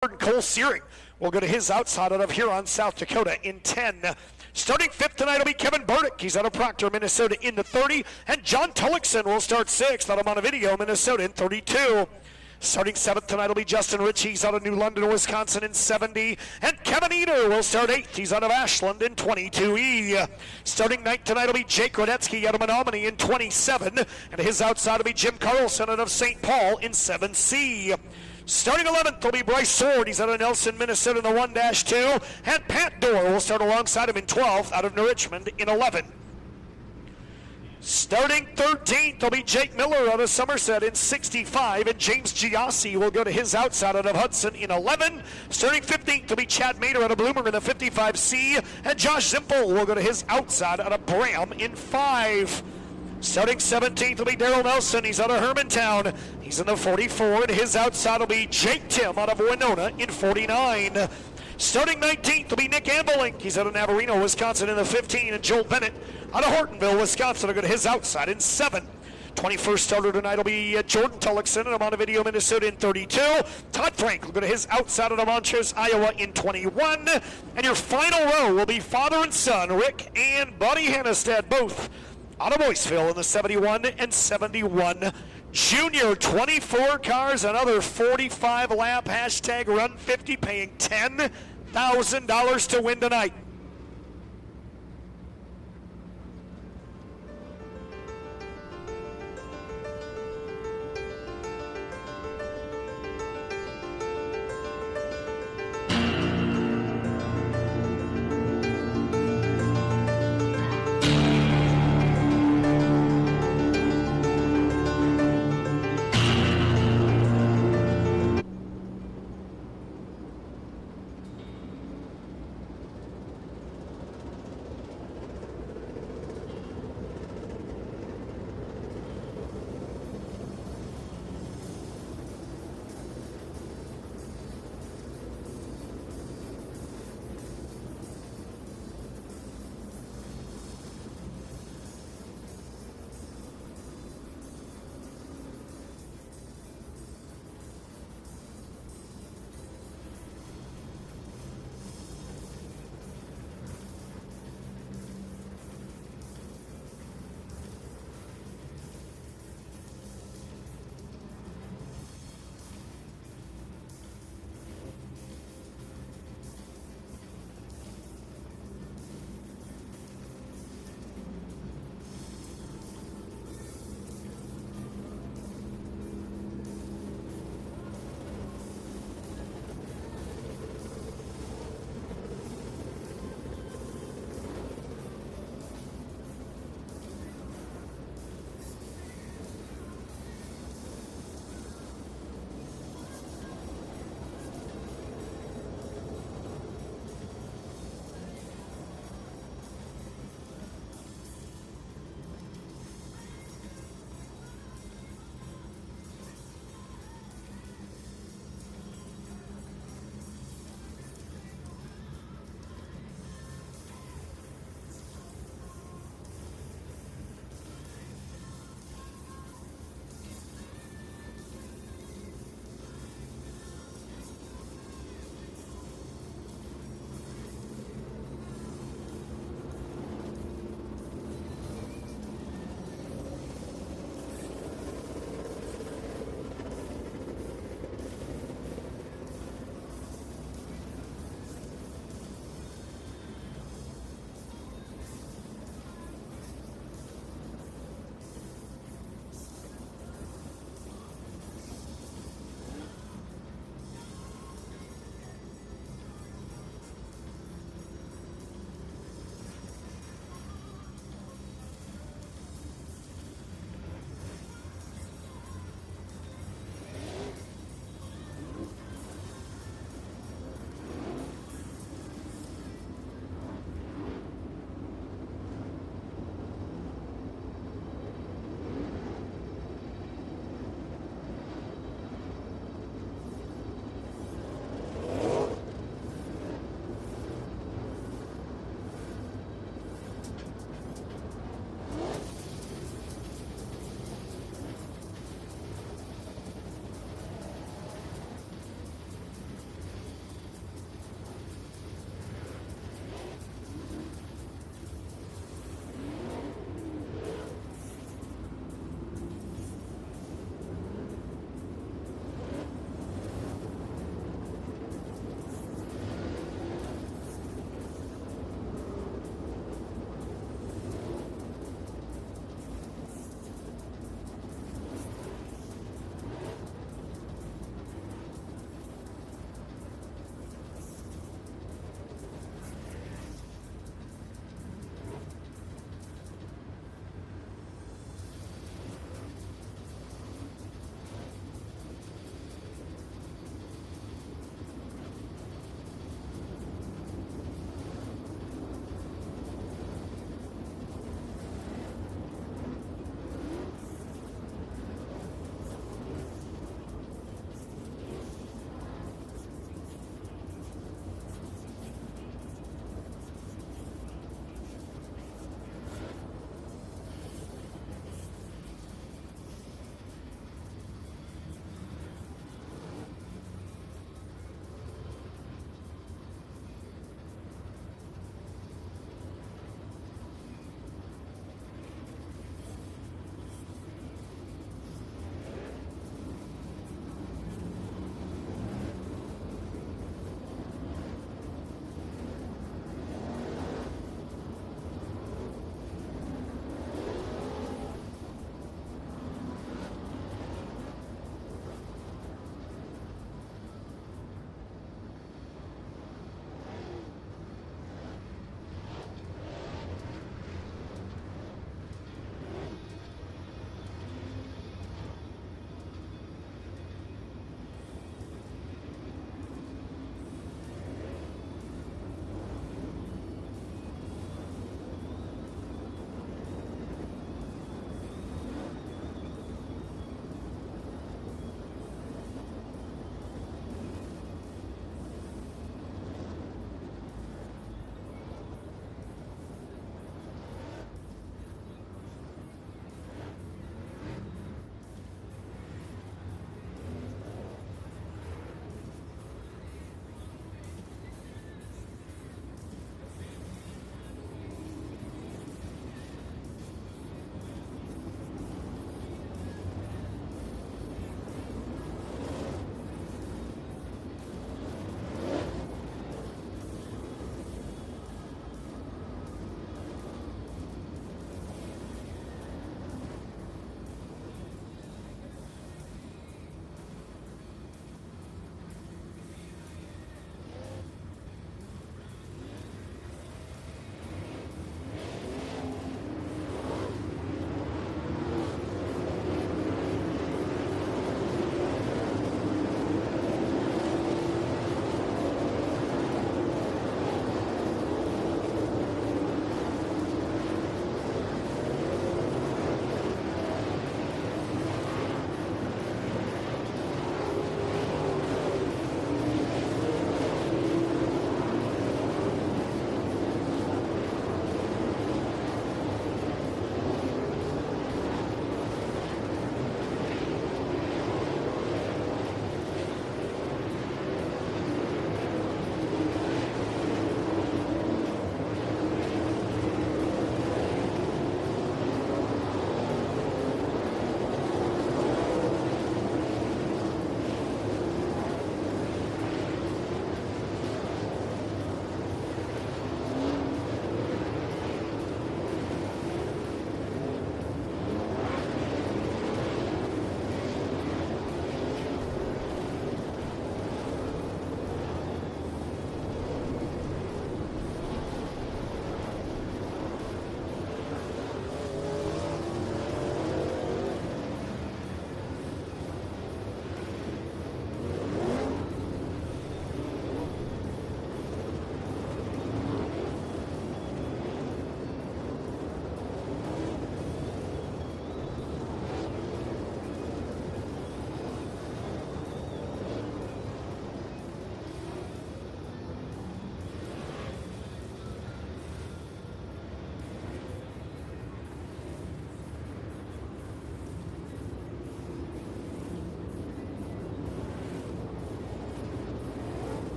Cole Searing will go to his outside out of Huron, South Dakota in 10. Starting fifth tonight will be Kevin Burdick. He's out of Proctor, Minnesota in the 30. And John Tullickson will start sixth out of Montevideo, Minnesota in 32. Starting seventh tonight will be Justin Rich. He's out of New London, Wisconsin in 70. And Kevin Eder will start eighth. He's out of Ashland in 22E. Starting ninth tonight will be Jake Rodetsky out of Menominee in 27. And his outside will be Jim Carlson out of St. Paul in 7C. Starting 11th will be Bryce Sword. He's out of Nelson, Minnesota in the 1-2. And Pat Dorr will start alongside him in 12th out of New Richmond in 11. Starting 13th will be Jake Miller out of Somerset in 65. And James Giassi will go to his outside out of Hudson in 11. Starting 15th will be Chad Mader out of Bloomer in the 55C. And Josh Zimpel will go to his outside out of Bram in 5. Starting 17th will be Daryl Nelson. He's out of Hermantown. He's in the 44, and his outside will be Jake Tim out of Winona in 49. Starting 19th will be Nick Ambelink. He's out of Navarino, Wisconsin in the 15, and Joel Bennett out of Hortonville, Wisconsin will go to his outside in 7. 21st starter tonight will be Jordan Tullickson out of Montevideo, Minnesota in 32. Todd Frank will go to his outside out of Montrose, Iowa in 21. And your final row will be father and son, Rick and Buddy Hannestad, both out of Boyceville in the 71 and 71 Junior. 24 cars, another 45 lap, hashtag run 50, paying $10,000 to win tonight.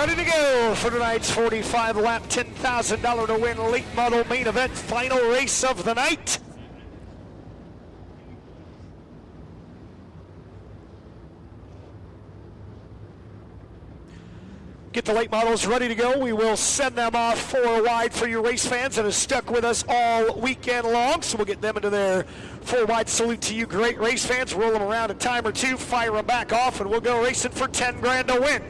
ready to go for tonight's 45-lap, $10,000 to win late model main event, final race of the night. Get the late models ready to go. We will send them off 4 wide for your race fans that have stuck with us all weekend long. So we'll get them into their 4 wide. Salute to you, great race fans. Roll them around a time or two, fire them back off, and we'll go racing for 10 grand to win.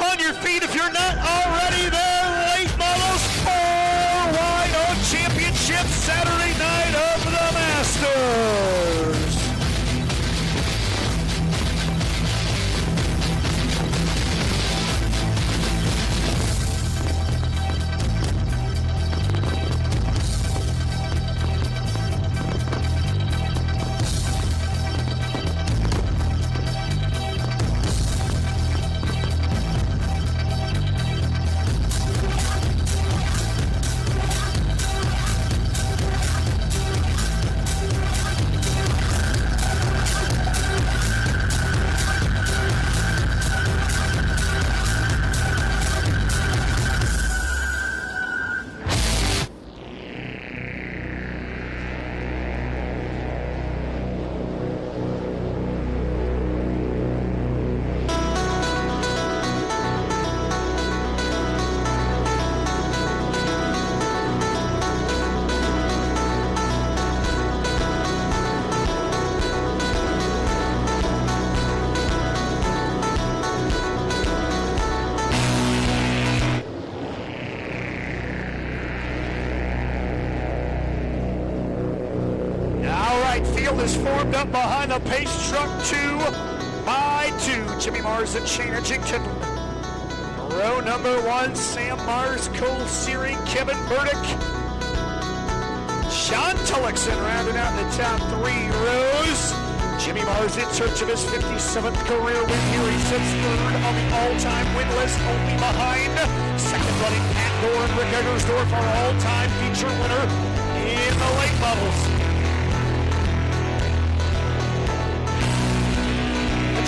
On your feet if you're not already there. Late models 4 wide on championship Saturday night of the Masters. Field is formed up behind the pace truck 2 by 2. Jimmy Mars and Shane Edgington. Row number 1, Sam Mars, Cole Searing, Kevin Burdick. Sean Tullochson rounding out the top 3 rows. Jimmy Mars in search of his 57th career win here. He sits 3rd on the all-time win list, only behind second running Pat Dorr and Rick Eggersdorf, our all-time feature winner in the late models.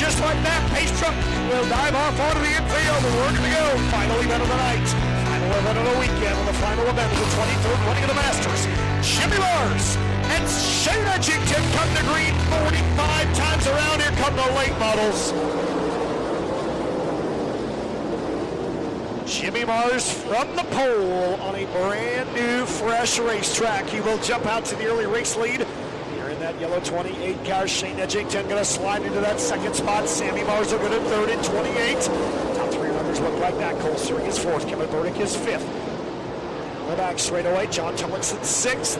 Just like that, pace truck will dive off onto the infield, and we're going to go. Final event of the night, final event of the weekend, on the final event of the 23rd running of the Masters. Jimmy Mars and Shane Edgington come to green 45 times around. Here come the late models. Jimmy Mars from the pole on a brand new, fresh racetrack. He will jump out to the early race lead. That yellow 28 car. Shane Edgington going to slide into that second spot. Sammy Mars will go to 3rd in 28. Top 3 runners look like that. Cole Searing is 4th. Kevin Burdick is 5th. We're back straight away. John Tomlinson 6th.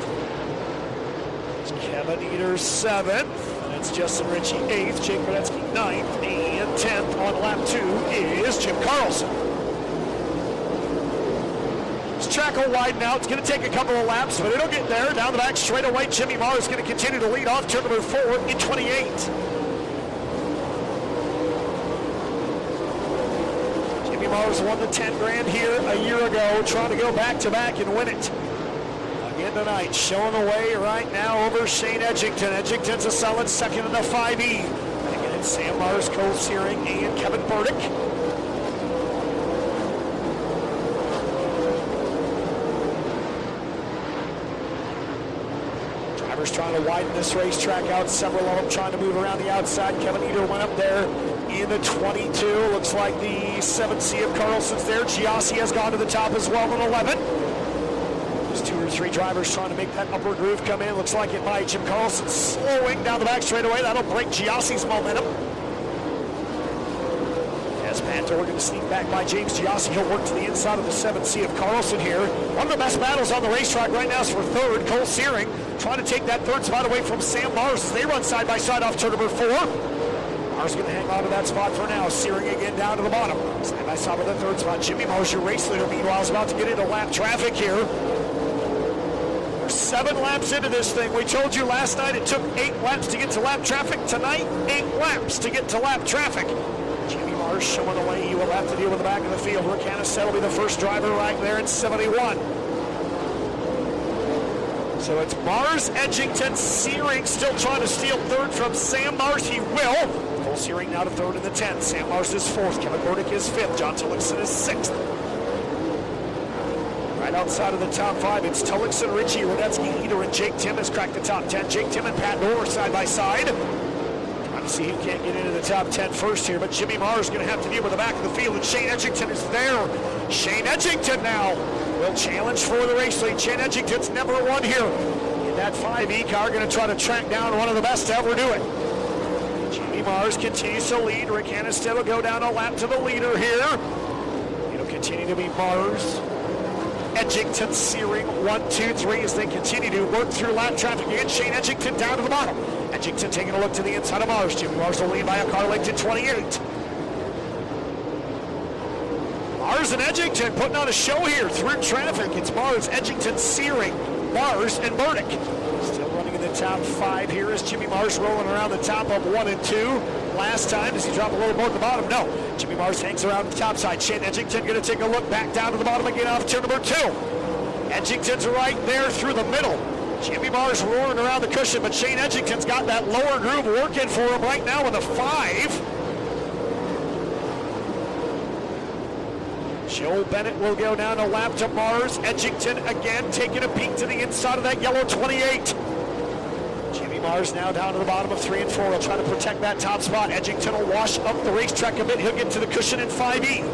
It's Kevin Eater 7th. And it's Justin Ritchie 8th. Jake Badetsky 9th. And 10th on lap 2 is Jim Carlson. Track will widen out. It's going to take a couple of laps, but it'll get there. Down the back straight away, Jimmy Mars is going to continue to lead off turn number 4 in 28. Jimmy Mars won the 10 grand here a year ago, trying to go back-to-back and win it. Again tonight, showing the way right now over Shane Edgington. Edgington's a solid 2nd in the 5E. And again, it's Sam Mars, Cole Searing, and Kevin Burdick. Trying to widen this racetrack out. Several of them trying to move around the outside. Kevin Eater went up there in the 22. Looks like the 7C of Carlson's there. Giassi has gone to the top as well in 11. There's 2 or 3 drivers trying to make that upper groove come in. Looks like it might. Jim Carlson slowing down the back straightaway. That'll break Giassi's momentum. As Panther, we're going to sneak back by James Giassi. He'll work to the inside of the 7C of Carlson here. One of the best battles on the racetrack right now is for 3rd. Cole Searing trying to take that 3rd spot away from Sam Mars as they run side by side off turn number 4. Mars going to hang on to that spot for now. Searing again down to the bottom. Side by side with the 3rd spot. Jimmy Mars, your race leader, meanwhile, is about to get into lap traffic here. 7 laps into this thing. We told you last night it took 8 laps to get to lap traffic. Tonight, 8 laps to get to lap traffic. Jimmy Mars showing the way. He will have to deal with the back of the field. Rick Hannes will be the first driver right there in 71. So it's Mars, Edgington, Searing still trying to steal third from Sam Mars. He will. Cole Searing now to third in the 10th. Sam Mars is 4th. Kevin Burdick is 5th. John Tillotson is 6th. Right outside of the top 5, it's Tillotson, Richie, Radetzky, Eder, and Jake Tim has cracked the top 10. Jake Tim and Pat Dorr side by side. Trying to see who can't get into the top 10 first here, but Jimmy Mars is going to have to deal with the back of the field, and Shane Edgington is there. Shane Edgington now will challenge for the race lead. Shane Edgington's never won here. In that 5E car, going to try to track down one of the best to ever do it. Jimmy Mars continues to lead. Rick Hannes will go down a lap to the leader here. It'll continue to be Mars, Edgington, Searing, 1, 2, 3 as they continue to work through lap traffic again. Shane Edgington down to the bottom. Edgington taking a look to the inside of Mars. Jimmy Mars will lead by a car length to 28. Mars and Edgington putting on a show here through traffic. It's Mars, Edgington, Searing, Mars, and Burdick. Still running in the top 5 here as Jimmy Mars rolling around the top of 1 and 2. Last time, does he drop a little more at the bottom? No. Jimmy Mars hangs around the top side. Shane Edgington going to take a look back down to the bottom again off turn number 2. Edgington's right there through the middle. Jimmy Mars roaring around the cushion, but Shane Edgington's got that lower groove working for him right now in the 5. Joe Bennett will go down a lap to Mars. Edgington again taking a peek to the inside of that yellow 28. Jimmy Mars now down to the bottom of 3 and 4. He'll try to protect that top spot. Edgington will wash up the racetrack a bit. He'll get to the cushion in 5E.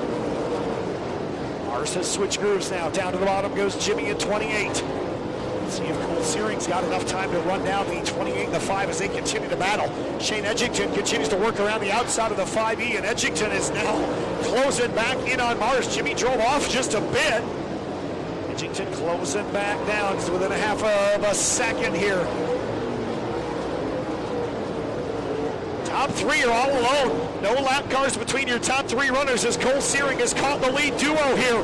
Mars has switched grooves now. Down to the bottom goes Jimmy in 28. Let's see if Cole Searing's got enough time to run down the 28 and the 5 as they continue to battle. Shane Edgington continues to work around the outside of the 5E, and Edgington is now closing back in on Mars. Jimmy drove off just a bit. Edgington closing back down. He's within a half of a second here. Top 3 are all alone. No lap cars between your top 3 runners as Cole Searing has caught the lead duo here.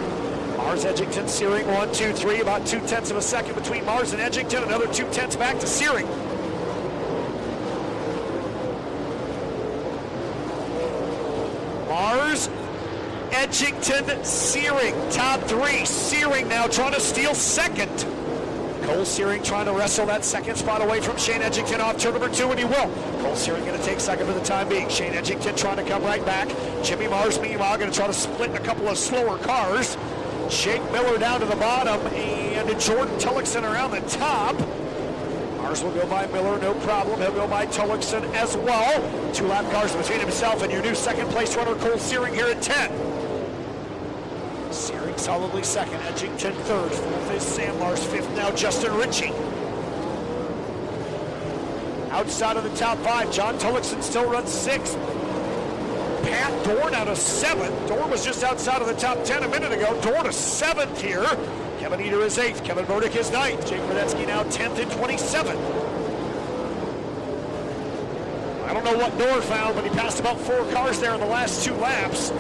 Mars, Edgington, Searing, 1, 2, 3. About 0.2 of a second between Mars and Edgington. Another 0.2 back to Searing. Mars, Edgington, Searing, top 3. Searing now trying to steal second. Cole Searing trying to wrestle that second spot away from Shane Edgington off turn number 2, and he will. Cole Searing going to take second for the time being. Shane Edgington trying to come right back. Jimmy Mars, meanwhile, going to try to split a couple of slower cars. Jake Miller down to the bottom, and Jordan Tillotson around the top. Mars will go by Miller, no problem. He'll go by Tillotson as well. 2 lap cars between himself and your new second place runner, Cole Searing, here at 10. Searing solidly second, Edgington third. 4th is Sam Mars, 5th now Justin Ritchie. Outside of the top 5, John Tillotson still runs 6th. Pat Dorr now to 7th. Dorr was just outside of the top 10 a minute ago. Dorr to 7th here. Kevin Eder is 8th. Kevin Burdick is 9th. Jake Radetzky now 10th and 27th. I don't know what Dorr found, but he passed about 4 cars there in the last 2 laps.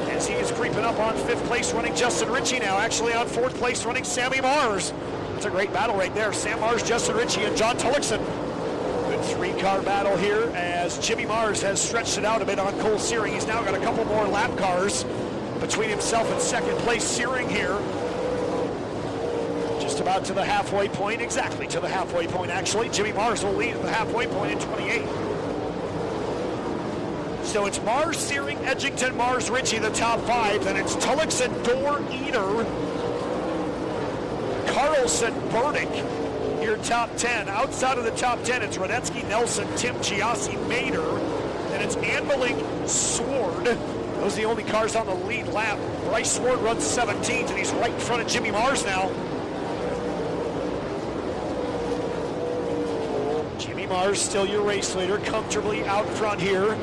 As he is creeping up on 5th place running Justin Ritchie now. Actually on 4th place running Sammy Mars. That's a great battle right there. Sam Mars, Justin Ritchie, and John Tillotson. Good 3-car battle here as Jimmy Mars has stretched it out a bit on Cole Searing. He's now got a couple more lap cars between himself and second place Searing here. Just about to the halfway point, exactly to the halfway point actually. Jimmy Mars will lead at the halfway point in 28. So it's Mars, Searing, Edgington, Mars, Ritchie, the top 5. Then it's Tillotson, Dorr, Eder, Carlson, Burdick, your top 10. Outside of the top 10, it's Radetzky, Nelson, Tim, Giassi, Mader. Then it's Anbeling, Sword. Those are the only cars on the lead lap. Bryce Sword runs 17th, and he's right in front of Jimmy Mars now. Jimmy Mars still your race leader, comfortably out front here.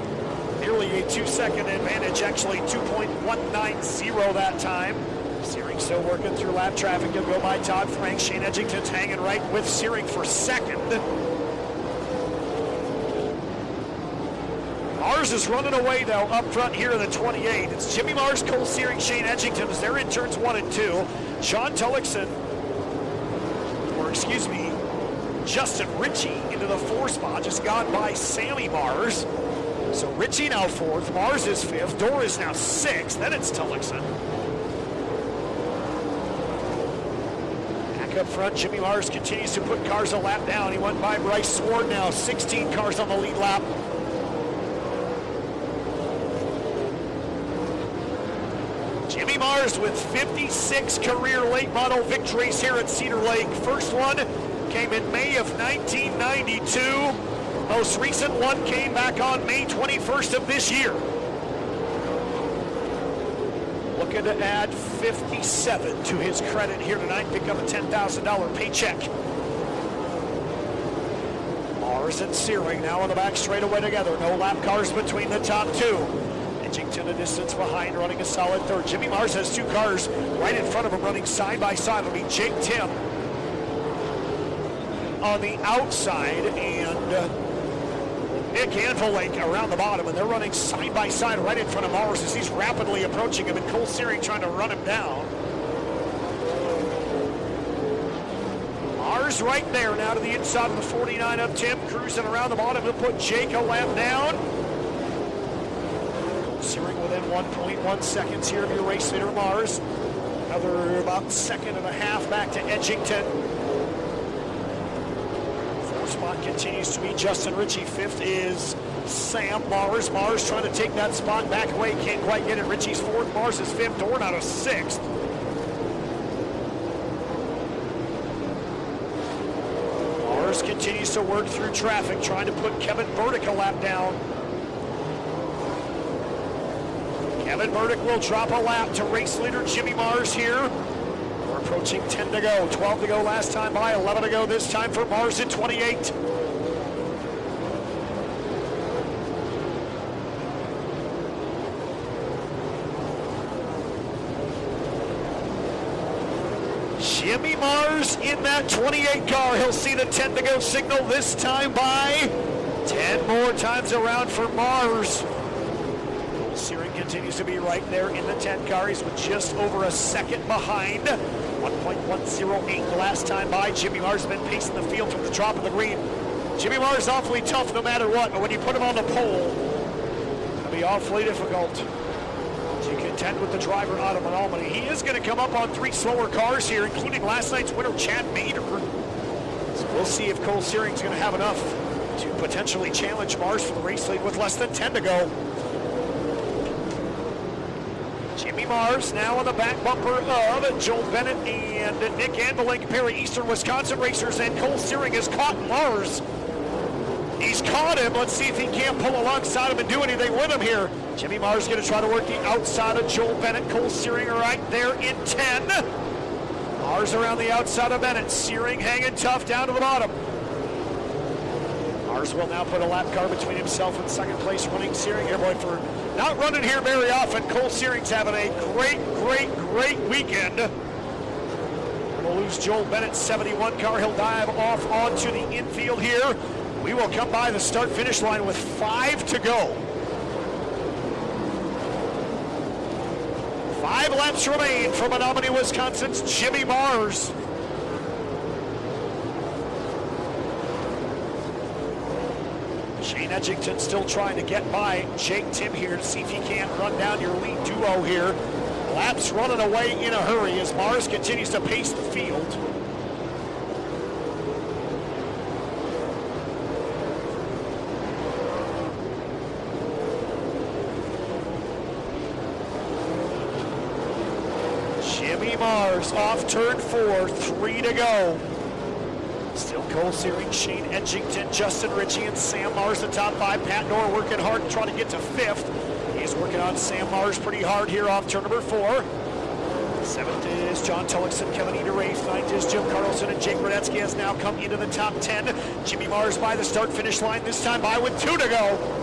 Nearly a 2-second advantage, actually 2.190 that time. Searing still working through lap traffic. He'll go by Todd Frank. Shane Edgington's hanging right with Searing for second. Mars is running away though up front here in the 28. It's Jimmy Mars, Cole Searing, Shane Edgington as they're in turns 1 and 2. John Tillotson Justin Ritchie into the 4 spot, just gone by Sammy Mars. So Ritchie now 4th, Mars is 5th, Dorr is now 6th, then it's Tillotson. Back up front, Jimmy Mars continues to put cars a lap down. He went by Bryce Sword now, 16 cars on the lead lap. Jimmy Mars with 56 career late model victories here at Cedar Lake. First one came in May of 1992. Most recent one came back on May 21st of this year. Looking to add 57 to his credit here tonight, pick up a $10,000 paycheck. Mars and Searing now on the back straightaway together. No lap cars between the top 2. Edgington a distance behind, running a solid 3rd. Jimmy Mars has 2 cars right in front of him running side by side. It'll be Jake Tim on the outside and Nick Anvilake around the bottom, and they're running side by side right in front of Mars as he's rapidly approaching him, and Cole Searing trying to run him down. Mars right there now to the inside of the 49 of Tim, cruising around the bottom to put Jake a lap down. Searing within 1.1 seconds here of your race leader Mars. Another about 1.5 back to Edgington. 4th spot continues to be Justin Ritchie. 5th is Sam Mars. Mars trying to take that spot back away, can't quite get it. Ritchie's 4th, Mars is 5th, Dorn out of 6th. Mars continues to work through traffic, trying to put Kevin Burdick a lap down. Kevin Burdick will drop a lap to race leader Jimmy Mars here. We're approaching 10 to go, 12 to go last time by, 11 to go this time for Mars in 28. Jimmy Mars in that 28 car. He'll see the 10 to go signal this time by. 10 more times around for Mars. Searing continues to be right there in the 10 car. He's with just over a second behind. 1.108 last time by. Jimmy Mars has been pacing the field from the top of the green. Jimmy Mars is awfully tough no matter what, but when you put him on the pole, it'll be awfully difficult to contend with the driver Otto Manalmany. He is going to come up on 3 slower cars here, including last night's winner, Chad Mader. So we'll see if Cole Searing's going to have enough to potentially challenge Mars for the race lead with less than 10 to go. Jimmy Mars now on the back bumper of Joel Bennett and Nick Anvilake, a pair of Eastern Wisconsin racers, and Cole Searing has caught Mars. He's caught him. Let's see if he can't pull alongside him and do anything with him here. Jimmy Mars going to try to work the outside of Joel Bennett. Cole Searing right there in 10. Mars around the outside of Bennett. Searing hanging tough down to the bottom. Mars will now put a lap car between himself and second place running Searing here, boy, for not running here very often. Cole Searing's having a great weekend. Going to lose Joel Bennett's 71 car. He'll dive off onto the infield here. We will come by the start-finish line with 5 to go. 5 laps remain for Menominee, Wisconsin's Jimmy Mars. Shane Edgington still trying to get by Jake Tim here to see if he can't run down your lead duo here. Laps running away in a hurry as Mars continues to pace the field. Jimmy Mars off turn 4, 3 to go. Still Cole Searing, Shane Edgington, Justin Ritchie, and Sam Mars the top 5. Pat Noor working hard trying to get to 5th. He's working on Sam Mars pretty hard here off turn number 4. 7th is John Tillotson, Kevin Eder 8th. 9th is Jim Carlson, and Jake Brodetsky has now come into the top 10. Jimmy Mars by the start-finish line, this time by with 2 to go.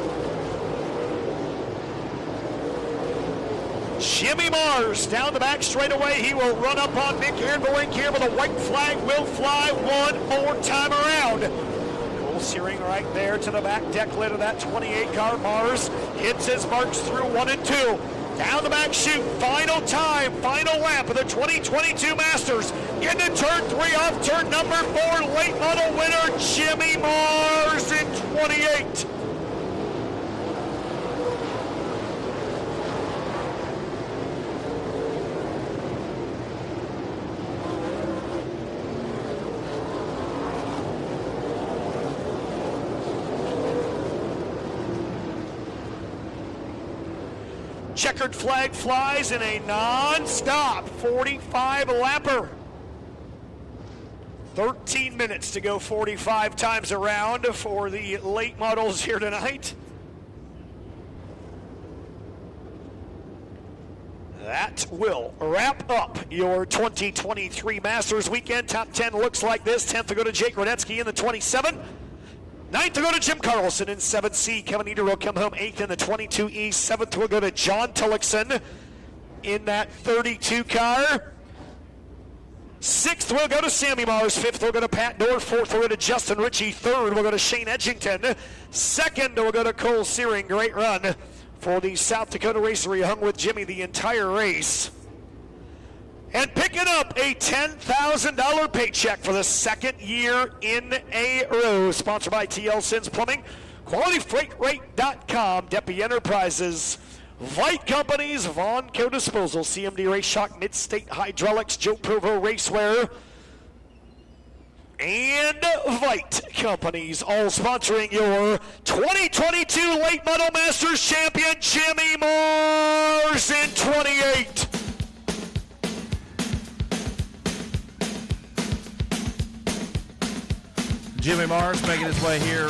Jimmy Mars down the back straightaway. He will run up on Nick Anvilake here, but a white flag will fly one more time around. Cole Searing right there to the back deck lid of that 28 car. Mars hits his marks through 1 and 2. Down the back chute, final time, final lap of the 2022 Masters. Into turn 3 off turn number 4, late model winner Jimmy Mars in 28. Checkered flag flies in a non-stop 45-lapper. 13 minutes to go 45 times around for the late models here tonight. That will wrap up your 2023 Masters weekend. Top 10 looks like this. 10th to go to Jake Radetsky in the 27. 9th to go to Jim Carlson in 7C. Kevin Eder will come home 8th in the 22E. 7th will go to John Tillickson in that 32 car. 6th will go to Sammy Mars. 5th will go to Pat Dorr. 4th will go to Justin Ritchie. 3rd will go to Shane Edgington. 2nd will go to Cole Searing. Great run for the South Dakota racer. He hung with Jimmy the entire race. And picking up a $10,000 paycheck for the second year in a row. Sponsored by TL Sins Plumbing, QualityFreightRate.com, Deppy Enterprises, Vite Companies, Vaughn Co Disposal, CMD Race Shock, Mid-State Hydraulics, Joe Provo Racewear, and Vite Companies, all sponsoring your 2022 Late Model Masters champion, Jimmy Mars in 28. Jimmy Mars making his way here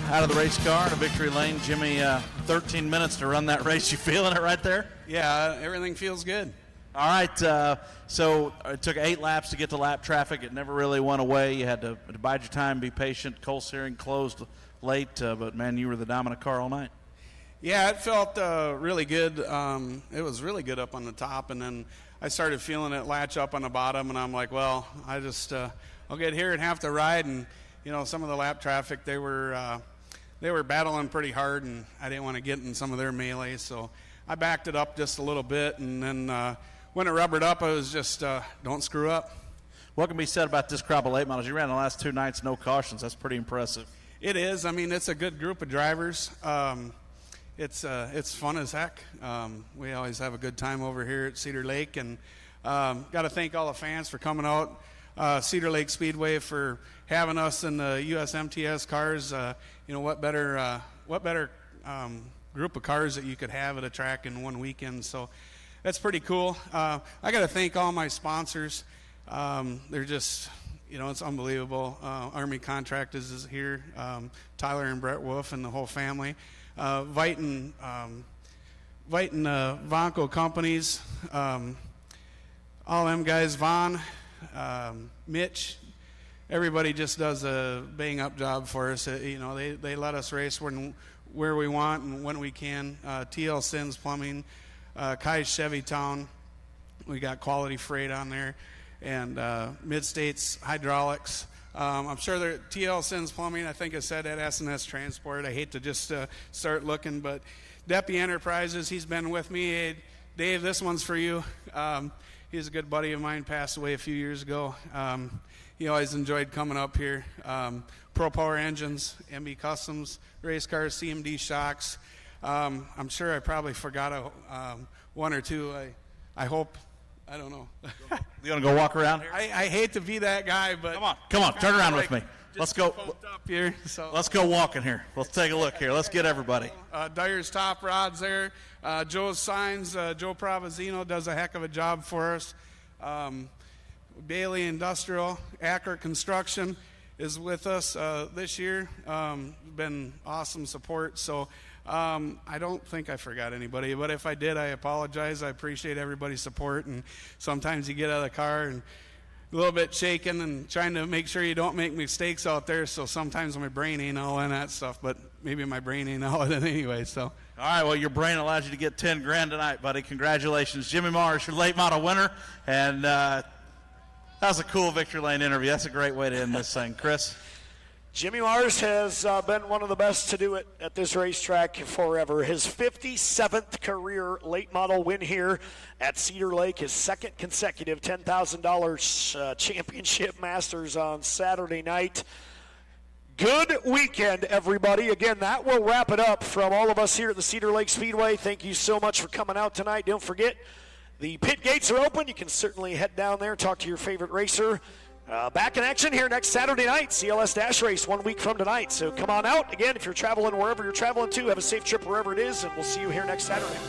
out of the race car in a victory lane. Jimmy, 13 minutes to run that race. You feeling it right there? Yeah, everything feels good. All right, so it took 8 laps to get to lap traffic. It never really went away. You had to bide your time, be patient. Cole Searing closed late, but, man, you were the dominant car all night. Yeah, it felt really good. It was really good up on the top, and then I started feeling it latch up on the bottom, and I'm like, well, I just I'll get here and have to ride. And you know, some of the lap traffic, they were battling pretty hard, and I didn't want to get in some of their melees, so I backed it up just a little bit, and then when it rubbered up, I was just don't screw up. What can be said about this crop of late models? You ran the last 2 nights, no cautions. That's pretty impressive. It is. I mean, it's a good group of drivers. It's fun as heck. We always have a good time over here at Cedar Lake, and got to thank all the fans for coming out. Cedar Lake Speedway for having us in the USMTS cars. You know, what better group of cars that you could have at a track in one weekend. So that's pretty cool. I got to thank all my sponsors. They're just, you know, it's unbelievable. Army Contractors is here. Tyler and Brett Wolf and the whole family. Vite and Vonco companies. All them guys, Vaughn, Mitch, everybody just does a bang-up job for us. You know, they let us race where we want and when we can. TL Sins Plumbing, Kai's Chevy Town, we got Quality Freight on there, and Mid-States Hydraulics. I'm sure they're TL Sins Plumbing. I think I said at S&S Transport. I hate to just start looking, but Deppy Enterprises, he's been with me. Hey, Dave, this one's for you. He's a good buddy of mine, passed away a few years ago. He always enjoyed coming up here. Pro Power Engines, MB Customs, race cars, CMD shocks. I'm sure I probably forgot one or two. I hope. I don't know. You want to go walk around here? I hate to be that guy, but Come on, turn around with me. Let's go. Up here, so. Let's go walking here. Let's take a look here. Let's get everybody. Dyer's Top Rods there. Joe's Signs, Joe Provazino does a heck of a job for us. Bailey Industrial, Acker Construction is with us this year. Been awesome support. So I don't think I forgot anybody, but if I did, I apologize. I appreciate everybody's support, and sometimes you get out of the car and a little bit shaken and trying to make sure you don't make mistakes out there, so sometimes my brain ain't all in that stuff, but maybe my brain ain't all in it anyway. So. All right, well, your brain allows you to get $10,000 tonight, buddy. Congratulations. Jimmy Mars, your late model winner, and that was a cool Victory Lane interview. That's a great way to end this thing. Chris? Jimmy Mars has been one of the best to do it at this racetrack forever. His 57th career late model win here at Cedar Lake, his second consecutive $10,000 championship Masters on Saturday night. Good weekend, everybody. Again, that will wrap it up from all of us here at the Cedar Lake Speedway. Thank you so much for coming out tonight. Don't forget, the pit gates are open. You can certainly head down there, talk to your favorite racer. Back in action here next Saturday night, CLS Dash Race 1 week from tonight. So come on out. Again, if you're traveling wherever you're traveling to, have a safe trip wherever it is, and we'll see you here next Saturday.